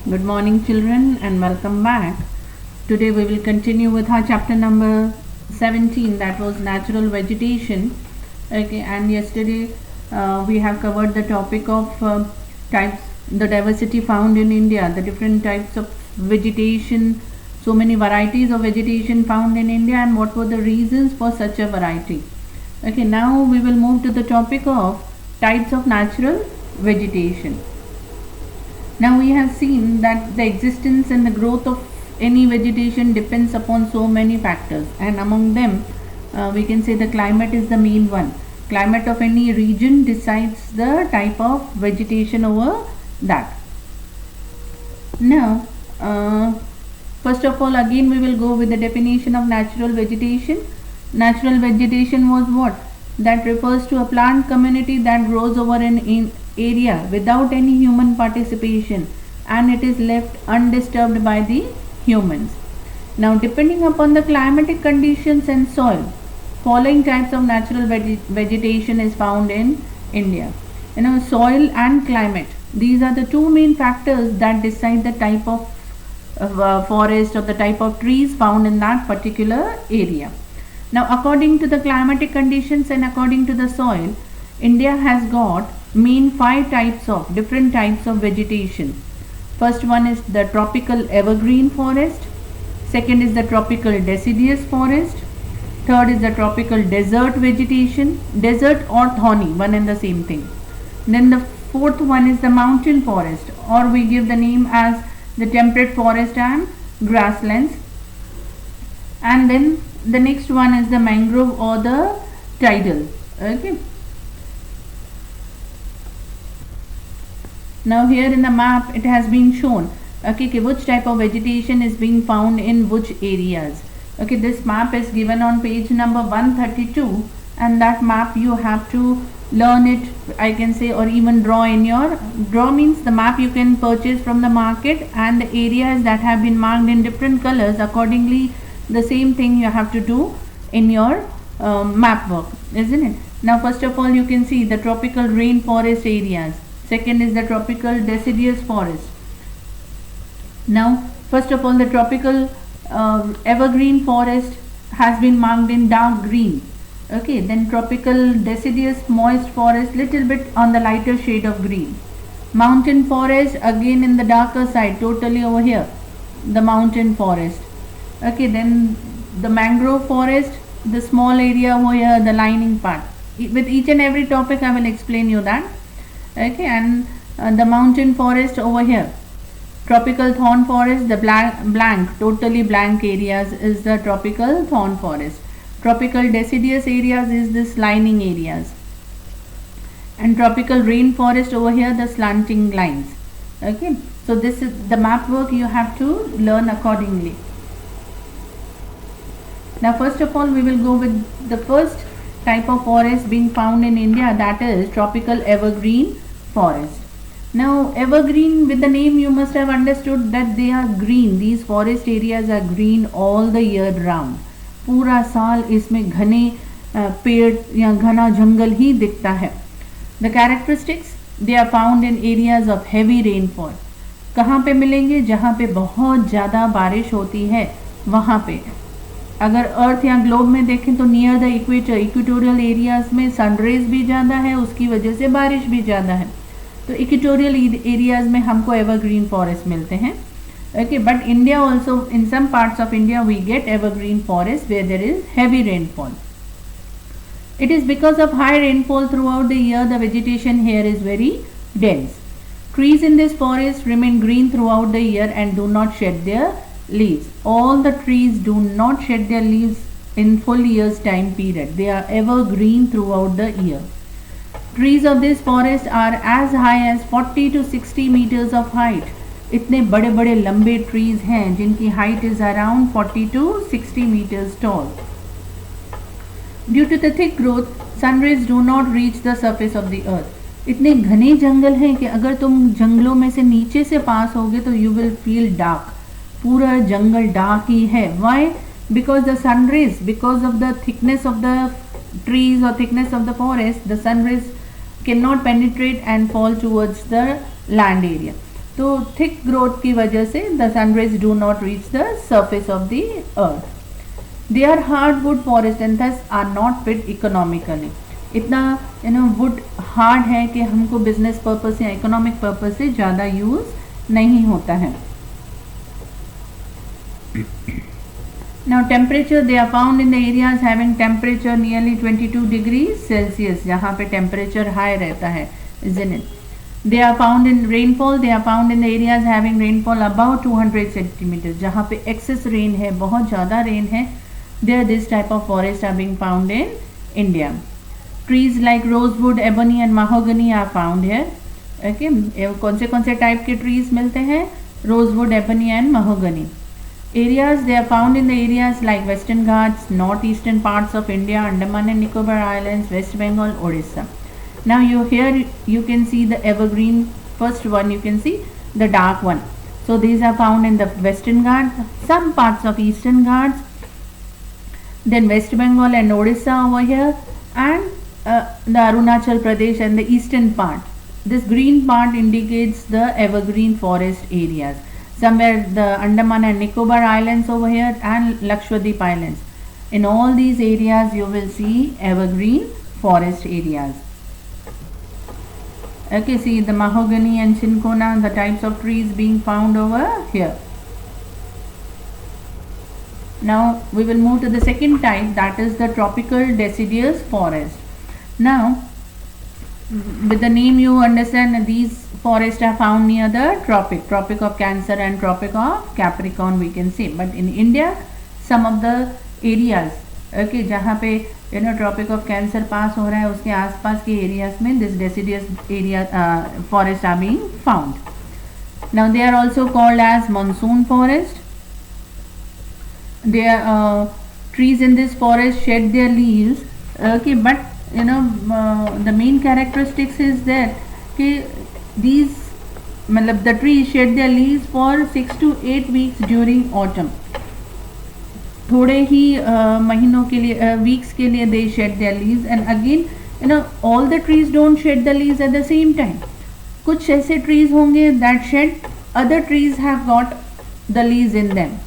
Good morning, children, and welcome back. Today we will continue with our chapter number 17, that was natural vegetation. Okay, and yesterday we have covered the topic of types, the diversity found in India, the different types of vegetation, so many varieties of vegetation found in India, and what were the reasons for such a variety. Okay, now we will move to the topic of types of natural vegetation. Now we have seen that the existence and the growth of any vegetation depends upon so many factors, and among them we can say the climate is the main one. Climate of any region decides the type of vegetation over that. Now first of all, again we will go with the definition of natural vegetation. Natural vegetation was what? That refers to a plant community that grows over an area without any human participation, and it is left undisturbed by the humans. Now, depending upon the climatic conditions and soil, following types of natural vegetation is found in India. Soil and climate, these are the two main factors that decide the type of forest or the type of trees found in that particular area. Now, according to the climatic conditions and according to the soil, India has got main 5 different types of vegetation. First one is the tropical evergreen forest. Second is the tropical deciduous forest. Third is the tropical desert vegetation, desert or thorny, one and the same thing. Then the fourth one is the mountain forest, or we give the name as the temperate forest and grasslands. And then the next one is the mangrove or the tidal. Okay. Now here in the map it has been shown, okay, which type of vegetation is being found in which areas. Okay, this map is given on page number 132, and that map you have to learn it, I can say, or even draw in your, draw means the map you can purchase from the market, and the areas that have been marked in different colors, accordingly the same thing you have to do in your map work, isn't it? Now first of all, you can see the tropical rainforest areas. Second is the tropical deciduous forest. Now first of all, the tropical evergreen forest has been marked in dark green. Okay, then tropical deciduous moist forest little bit on the lighter shade of green. Mountain forest again in the darker side, totally over here, the mountain forest. Okay, then the mangrove forest, the small area over here, the lining part. With each and every topic I will explain you that. Okay, and the mountain forest over here, tropical thorn forest, the blank totally blank areas is the tropical thorn forest. Tropical deciduous areas is this lining areas, and tropical rainforest over here, the slanting lines. Okay, so this is the map work you have to learn accordingly. Now first of all, we will go with the first type of forest being found in India, that is tropical evergreen forest. Now evergreen, with the name you must have understood that they are green. These forest areas are green all the year round. पूरा साल इसमें घने पेड़ या घना जंगल ही दिखता है. The characteristics, they are found in areas of heavy rainfall. कहाँ पे मिलेंगे? जहाँ पे बहुत ज़्यादा बारिश होती है वहाँ पे. अगर अर्थ या ग्लोब में देखें तो near the equator, equatorial areas में सनरेज भी ज़्यादा है, उसकी वजह से बारिश भी ज़्यादा है. तो इक्वेटोरियल एरियाज में हमको एवरग्रीन फॉरेस्ट मिलते हैं. Okay, but India also, in some parts of India we get evergreen forest where there is heavy rainfall. It is because of high rainfall throughout the year, the vegetation here is very dense. Trees in this forest remain green throughout the year and do not shed their leaves. All the trees do not shed their leaves in full year's time period. They are evergreen throughout the year. Trees of this forest are as high as 40 to 60 meters of height. इतने बड़े बड़े लंबे trees हैं जिनकी height is around 40 to 60 meters tall. Due to the thick growth, sun rays do not reach the surface of the earth. इतने घने जंगल हैं कि अगर तुम जंगलों में से नीचे से पास होगे तो यू विल फील डार्क. पूरा जंगल डार्क ही है. Why? Because the sun rays, because of the thickness of the trees or thickness of the forest, the sun rays cannot penetrate and fall towards the land area. तो thick growth की वजह से the sun rays do not reach the surface of the earth. They are hardwood forest and thus are not fit economically. इतना wood hard है कि हमको business purpose या economic purpose से ज़्यादा यूज़ नहीं होता है. Now temperature, they are found in the areas having temperature nearly 22 degrees Celsius, जहाँ पे temperature high रहता है, isn't it? They are found in rainfall, they are found in the areas having rainfall above 200 centimeters, जहाँ पे excess rain है, बहुत ज़्यादा rain है. There this type of forests are being found in India. Trees like rosewood, ebony and mahogany are found here. Okay, कौन से type के trees मिलते हैं? Rosewood, ebony and mahogany. Areas, they are found in the areas like Western Ghats, northeastern parts of India, Andaman and Nicobar Islands, West Bengal, Odisha. Now you can see the evergreen. First one you can see the dark one. So these are found in the Western Ghats, some parts of Eastern Ghats, then West Bengal and Odisha over here, and the Arunachal Pradesh and the eastern part. This green part indicates the evergreen forest areas. Somewhere the Andaman and Nicobar Islands over here and Lakshadweep Islands. In all these areas you will see evergreen forest areas. Okay, see the mahogany and cinchona, the types of trees being found over here. Now we will move to the second type, that is the tropical deciduous forest. Now with the name you understand these forests are found near the tropic of Cancer and tropic of Capricorn we can say. But in India some of the areas, okay, जहाँ पे tropic of Cancer पास हो रहा है उसके आसपास के areas में this deciduous area forests are being found. Now they are also called as monsoon forest. They are trees in this forest shed their leaves, okay, but the main characteristics is that these मतलब the trees shed their leaves for 6 to 8 weeks during autumn. थोड़े ही महीनों के लिए weeks के लिए they shed their leaves, and again all the trees don't shed the leaves at the same time. कुछ ऐसे trees होंगे that shed, other trees have got the leaves in them.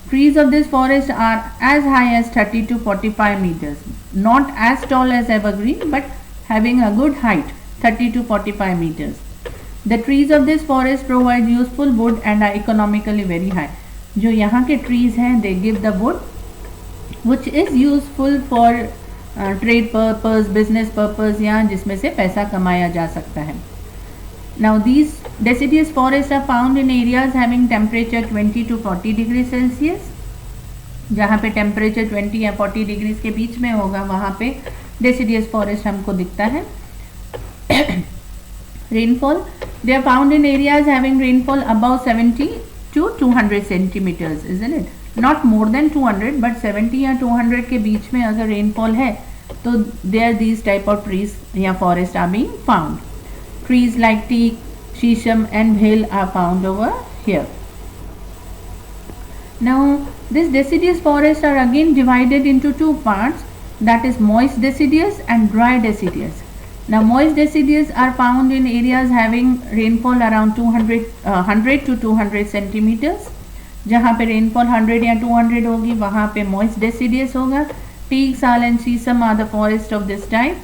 Trees of this forest are as high as 30 to 45 meters, not as tall as evergreen but having a good height, 30 to 45 meters. The trees of this forest provide useful wood and are economically very high. जो यहाँ के trees हैं they give the wood which is useful for trade purpose, business purpose, या जिसमें से पैसा कमाया जा सकता है. Now these deciduous forests are found in areas having temperature 20 to 40 degrees Celsius. जहाँ पे temperature 20 या 40 degrees के बीच में होगा वहाँ पे deciduous forest हमको दिखता है. Rainfall, they are found in areas having rainfall above 70 to 200 centimeters, isn't it? Not more than 200 but 70 या 200 के बीच में अगर rainfall है तो there these type of trees या forest are being found. Trees like teak, shisham and bhil are found over here. Now these deciduous forests are again divided into two parts, that is moist deciduous and dry deciduous. Now moist deciduous are found in areas having rainfall around 100 to 200 centimeters. जहाँ पे rainfall 100 या 200 होगी वहाँ पे moist deciduous होगा. Teak, sal and shisham are the forests of this type.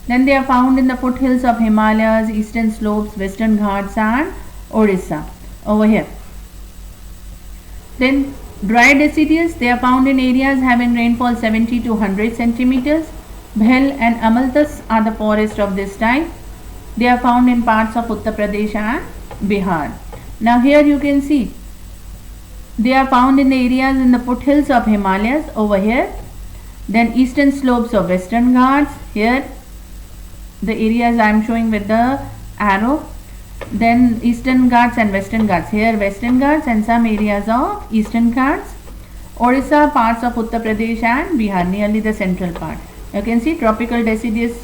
Then they are found in the foothills of Himalayas, eastern slopes, western Ghats and Odisha over here. Then dry deciduous, they are found in areas having rainfall 70 to 100 centimeters. Bhel and amalthus are the forests of this type. They are found in parts of Uttar Pradesh and Bihar. Now here you can see they are found in the areas in the foothills of Himalayas over here. Then eastern slopes of western Ghats here. The areas I am showing with the arrow. Then eastern Ghats and western Ghats here, western Ghats and some areas of eastern Ghats. Odisha, parts of Uttar Pradesh and Bihar, nearly the central part. You can see tropical deciduous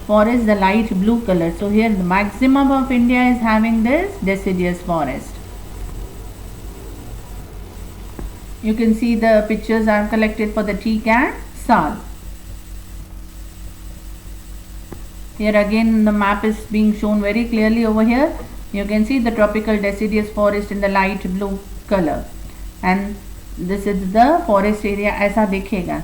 forest, the light blue color. So here the maximum of India is having this deciduous forest. You can see the pictures are collected for the teak and sal. Here again the map is being shown very clearly over here. You can see the tropical deciduous forest in the light blue color, and this is the forest area. ऐसा दिखेगा,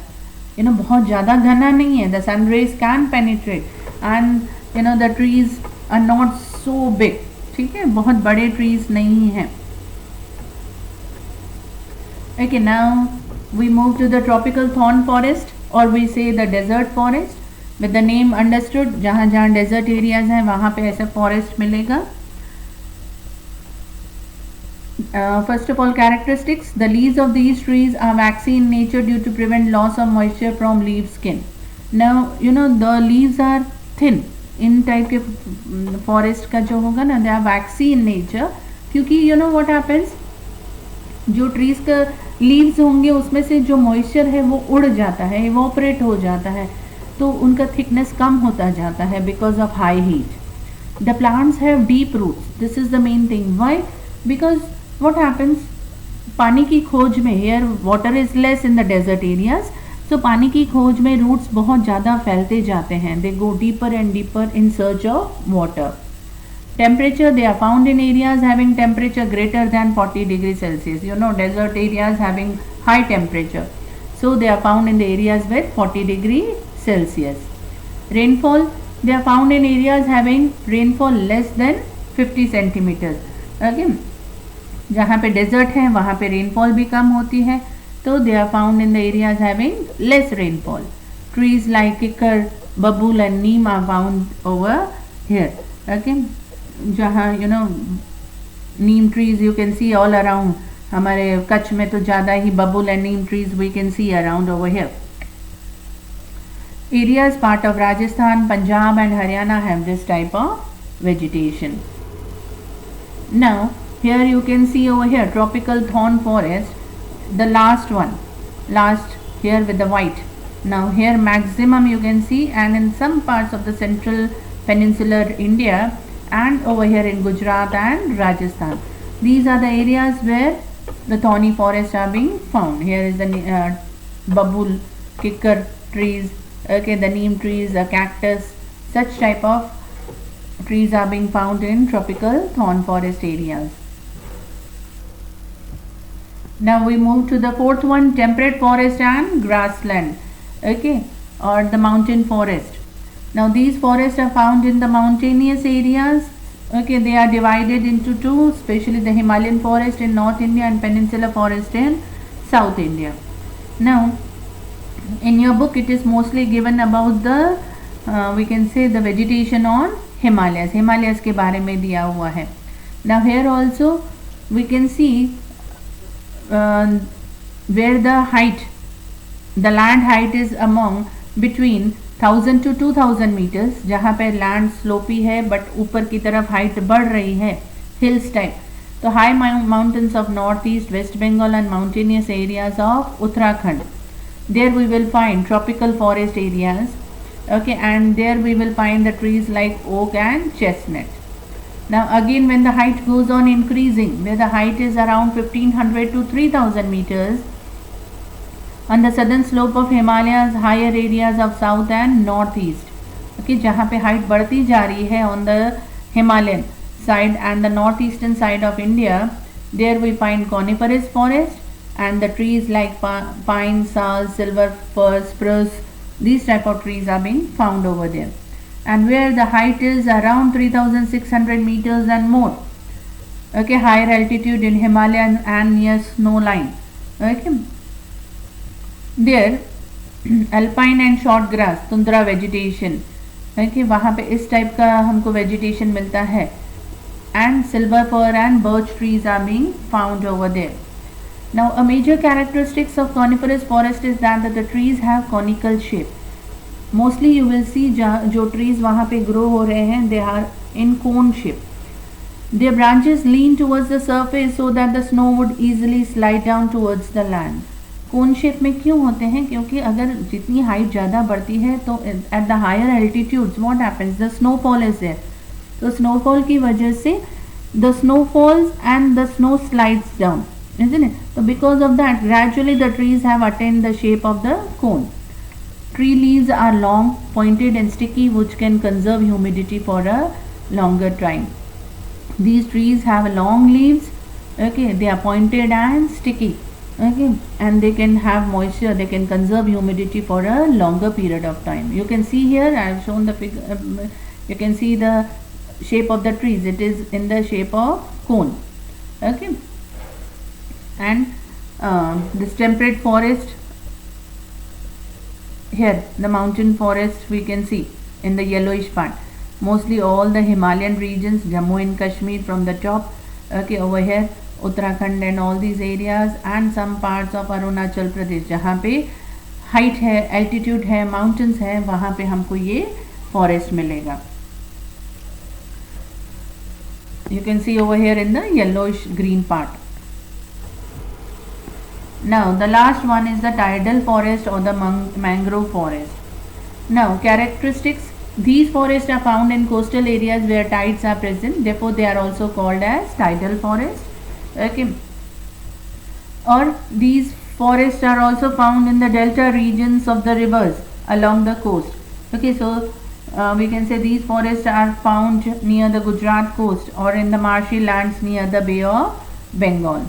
बहुत ज़्यादा घना नहीं है. The sun rays can penetrate, and the trees are not so big. ठीक है, बहुत बड़े trees नहीं हैं. Okay, now we move to the tropical thorn forest, or we say the desert forest. With the name understood, जहाँ जहाँ desert areas हैं वहाँ पे ऐसा forest मिलेगा. First of all, characteristics: the leaves of these trees are waxy in nature due to prevent loss of moisture from leaf skin. Now the leaves are thin. इन type के forest का जो होगा ना, they are waxy in nature, क्योंकि what happens, जो trees का leaves होंगे उसमें से जो मॉइस्चर है वो उड़ जाता है, इवोपरेट हो जाता है, तो उनका थिकनेस कम होता जाता है because of high heat. The plants have deep roots. This is the main thing. Why? Because what happens, पानी की खोज में, here water is less in the desert areas, तो पानी की खोज में रूट्स बहुत ज़्यादा फैलते जाते हैं. They go deeper and deeper in search of water. Temperature, they are found in areas having temperature greater than 40 degrees Celsius. Desert areas having high temperature. So they are found in the areas with 40 degrees Celsius. Rainfall, they are found in areas having rainfall less than 50 centimeters. Okay. जहाँ पे desert है वहाँ पे rainfall भी कम होती है, तो they are found in the areas having less rainfall. Trees like kikar, babul and neem are found over here. Okay. जहाँ neem trees you can see all around. हमारे कच्छ में तो ज़्यादा ही babul and neem trees we can see around over here. Areas part of Rajasthan, Punjab and Haryana have this type of vegetation. Now here you can see over here tropical thorn forest, the last here with the white. Now here maximum you can see, and in some parts of the central peninsular India and over here in Gujarat and Rajasthan, these are the areas where the thorny forests are being found. Here is the babul, kikar trees, okay, the neem trees, a cactus, such type of trees are being found in tropical thorn forest areas. Now we move to the fourth one, temperate forest and grassland, okay, or the mountain forest. Now these forests are found in the mountainous areas. Okay, they are divided into two, especially the Himalayan forest in North India and Peninsular forest in South India. Now in your book it is mostly given about the we can say the vegetation on Himalayas के बारे में दिया हुआ है. Now here also we can see where the land height is among between 1000 to 2000 meters, जहाँ पे land sloppy है but ऊपर की तरफ हाइट बढ़ रही है, हिल्स टाइप. तो high mountains of north east, west Bengal and mountainous areas of Uttarakhand, there we will find tropical forest areas. Okay, and there we will find the trees like oak and chestnut. Now again, when the height goes on increasing, where the height is around 1500 to 3000 meters, on the southern slope of Himalayas, higher areas of south and northeast. Okay, जहाँ पे height बढ़ती जा रही है on the Himalayan side and the northeastern side of India, there we find coniferous forest and the trees like pine, sal, silver fir, spruce. These type of trees are being found over there. And where the height is around 3600 meters and more, okay, higher altitude in Himalaya and near snow line, okay, there alpine and short grass, tundra vegetation, okay, वहाँ पे इस type का हमको vegetation मिलता है. And silver fir and birch trees are being found over there. Now a major characteristics of coniferous forest is that the trees have conical shape. Mostly you will see जो trees वहाँ पे grow हो रहे हैं, they are in cone shape. Their branches lean towards the surface so that the snow would easily slide down towards the land. Cone shape में क्यों होते हैं? क्योंकि अगर जितनी हाइट ज़्यादा बढ़ती है तो at the higher altitudes what happens, the snowfall is there. तो स्नोफॉल की वजह से the snowfalls and the snow slides down, isn't it? So because of that, gradually the trees have attained the shape of the cone. Tree leaves are long, pointed and sticky, which can conserve humidity for a longer time. These trees have long leaves. Okay, they are pointed and sticky. Okay, and they can have moisture, they can conserve humidity for a longer period of time. You can see here I have shown the figure. You can see the shape of the trees, it is in the shape of cone. Okay, and this temperate forest, here the mountain forest we can see in the yellowish part, mostly all the Himalayan regions, Jammu and Kashmir from the top. Okay, over here Uttarakhand and all these areas, and some parts of Arunachal Pradesh जहाँ पे height है, altitude है, mountains है, वहाँ पे हमको ये forest मिलेगा. You can see over here in the yellowish green part. Now the last one is the tidal forest or the mangrove forest. Now characteristics, these forests are found in coastal areas where tides are present, therefore they are also called as tidal forest. Okay, or these forests are also found in the delta regions of the rivers along the coast. Okay, so we can say these forests are found near the Gujarat coast or in the marshy lands near the Bay of Bengal.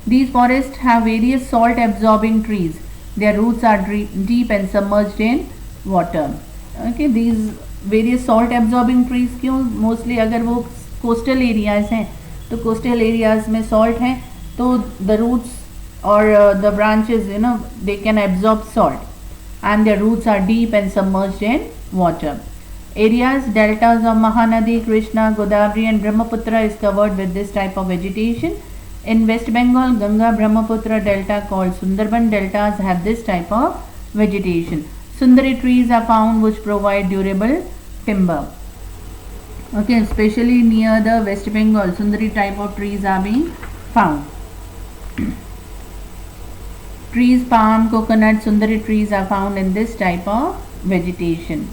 These forests have various salt absorbing trees. Their roots are deep and submerged in water. Okay, these various salt absorbing trees क्यों? Mostly अगर वो coastal areas हैं तो coastal areas में salt है तो the roots or the branches, you know, they can absorb salt and their roots are deep and submerged in water. Areas, deltas of Mahanadi, Krishna, Godavari and Brahmaputra is covered with this type of vegetation. In West Bengal, Ganga Brahmaputra delta called Sundarban deltas have this type of vegetation. Sundari trees are found which provide durable timber. Okay, especially near the West Bengal, Sundari type of trees are being found. Trees, palm, coconut, Sundari trees are found in this type of vegetation.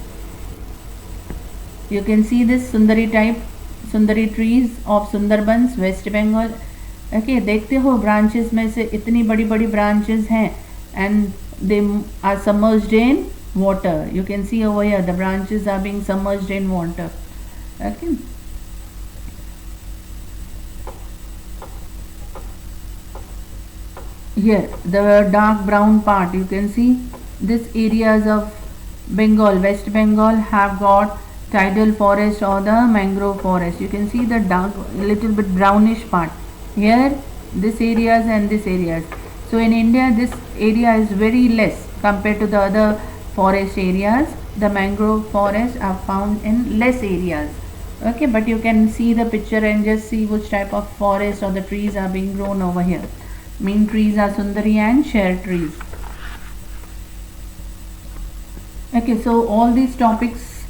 You can see this Sundari type, Sundari trees of Sundarbans, West Bengal. Okay, देखते हो branches में से इतनी बड़ी बड़ी branches हैं and they are submerged in water. You can see over here the branches are being submerged in water. Okay. Here the dark brown part, you can see this areas of Bengal, West Bengal have got tidal forest or the mangrove forest. You can see the dark, little bit brownish part. Here this areas and this areas. So in India this area is very less compared to the other forest areas. The mangrove forests are found in less areas. Okay, but you can see the picture and just see which type of forest or the trees are being grown over here. Main trees are Sundari and Share trees. Okay, so all these topics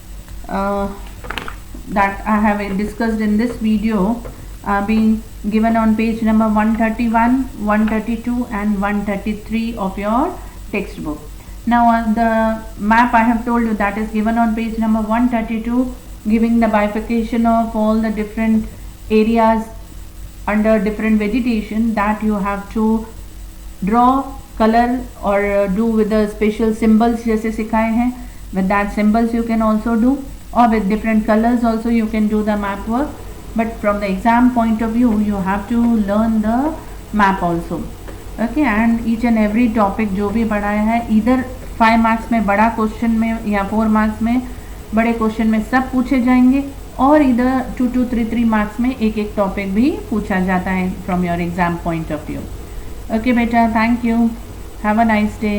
that I have discussed in this video are being given on page number 131, 132 and 133 of your textbook. Now the map I have told you, that is given on page number 132, giving the bifurcation of all the different areas under different vegetation, that you have to draw, color or do with the special symbols जैसे सिखाए हैं. With that symbols you can also do, or with different colors also you can do the map work. But from the exam point of view you have to learn the map also. Okay, and each and every topic जो भी पढ़ाया है, either 5 marks में बड़ा question में या 4 marks में बड़े क्वेश्चन में सब पूछे जाएंगे, और इधर 2-3 मार्क्स में एक एक टॉपिक भी पूछा जाता है from your exam point of view. Okay बेटा, thank you, have a nice day.